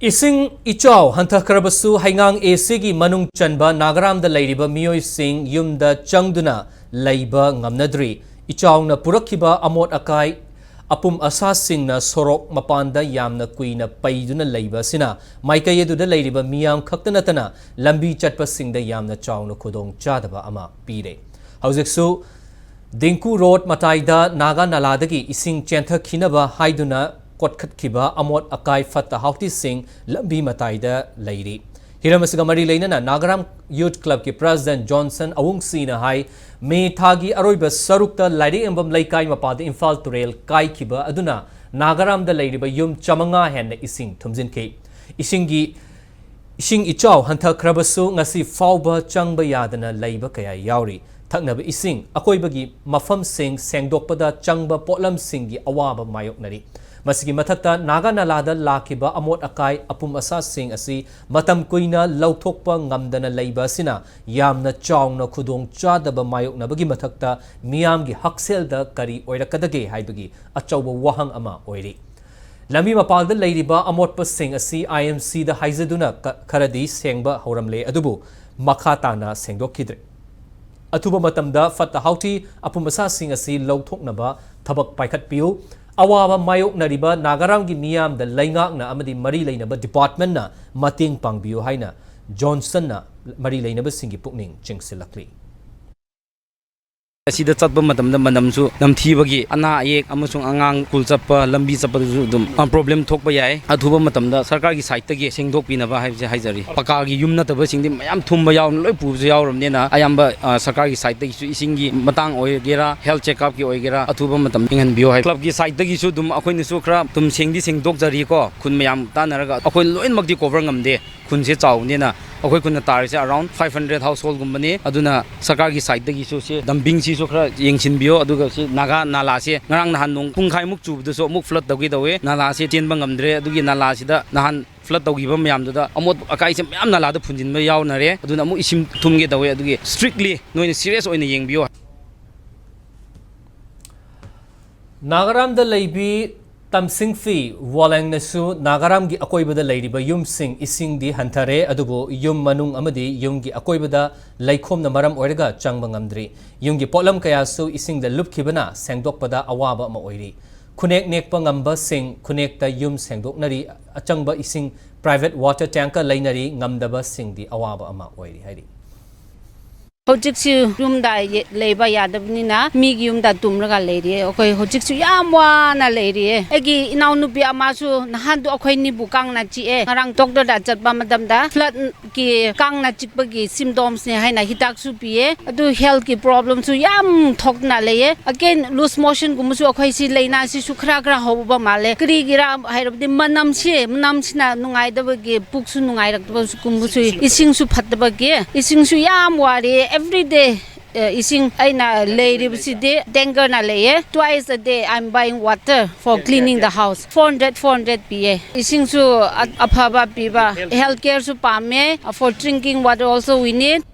Ising ichaw hantakrabasu haingang esigi manung chanba Nagaram da layriba miyoi sing yumda changduna layba ngamnadri. Ichaw na purakiba amot akai apum asas sing na sorok mapanda yamna kuina paiduna layba sina. Maikayedu da layriba miyam kaktanatana lambi chatpa sing da yamna chaw na kudong chadaba ama pire. Hauziksu Dinku Road Mataida Naga Naladagi ising chentha kinaba haiduna Kotkat Kiba Amot Akai Fata Hauti Singh Lambi Mataida Lady. Hiramasgamari Lainana Nagaram Youth Club ki President Johnson Awung Sina Hai Me Thagi Aroiba Sarukta Lady Embam Laikai Mapadi Infal Turel Kai Kiba Aduna Nagaram the Lady by Yum Chamanga Hen Ising Tumzin K. Ising Ichaw Hanta Krabasu Ngasi Fauba Changba Yadana Laiba Kaya Yauri. Taknaba Ising Akoibagi Mafam Singh Sengdokpada Changba Potlam Singhi Awaba Mayok Nari. Masigi matakta Naga Nalada Lakiba Amot Akai Apum Asas Singh Asi Matam Kuina Lautokpa Ngamdana Laiba Sina Yamna Chawna Kudong Chadaba Mayok Nabagi Matakta Miyamgi Hakselda Kari Oira Kadage Haibagi Achawa Wahang Ama Oiri. Lami Mapalda Ladiba Amot Pasing Asi IMC the Haizaduna Karadi Sengba Horamle Adubu Makatana Sengdok Kidre. Atuba matamda Fata Hauti Apumasa Singh Asi Lautok Naba Tabak Paikat Piu Awaba Mayok Nariba Nagaram gi Miyam the Laingak na Amadi Mari Lainaba Department na Mating Pangbiu Haina Johnson na Mari Lainaba Singi Pukning Chingsilakli. Sida chatba matamda manamsu namthibagi ana ek amasung angang kul chappa lambi chappa dum problem thokpa yai athuba matamda sarkar gi site gi sengdok pinaba haibse haijari paka gi yumna taba singdi mayam thumba yaw loi puju yawramne na ayamba sarkar gi site gi su isingi matang oi gera health check up gi oi gera athuba matam ingan bio hai club gi site gi su dum akhoi ni su khra tum sengdi sengdok jari ko khun mayam tanaraga akhoi loin makdi cover ngamde khun se chawne na akhoi kun tar se around 500 household gumbani aduna sarkar gi site gi su se dumping si su khra yengsin bio aduga si naga nala se ngarang nahan nung pungkhai muk chu du so muk flood dagi dawe nala se tenba ngamdre adugi nala sida nahan flood dagi ba mayam da amot akai se mayam nala da phunjin ba yaw na re aduna mu isim thumge dawe adugi strictly noine serious oina yeng bio Nagaram the Laibi Tamsing Fi Walang Nasu Nagaram gi Akoibada Lady by Yum Sing Ising di Hantare Adubo Yum Manung Amadi Yung gi Akoibada Laikom na Maram Orga Changbangamdri Yung gi Potlam Kayasu Ising the Lup Kibana Sengdok Pada Awaba Maoiri Kunek Nekpa Ngamba Sing Kunek ta Yum Sengdok Nari Achangba Ising Private Water Tanker Lainari Ngamdaba Sing di Awaba Ama Oiri Hari Hojiksu room da labor yadabni na mig yum da tumraga lady okay hojiksu yamwa na lady egi inaunu bi amasu nahan do akhoi ni bukang na chi e ngarang doctor da chatba madam da flood ki kang na chikpa gi symptoms ne haina hitak su pi e adu health ki problem su yam thok na le again loose motion gumusu akhoi si leina si sukhra gra hoba male kri gira hairabdi manam sina nungai da gi puksu nungai rak ba su gumusu ising su phatba gi ising su yamwa re every day ising aina lady biside dengar na leye twice a day I'm buying water for cleaning the house 400 pa ising su aphaba piba healthcare su pame for drinking water also we need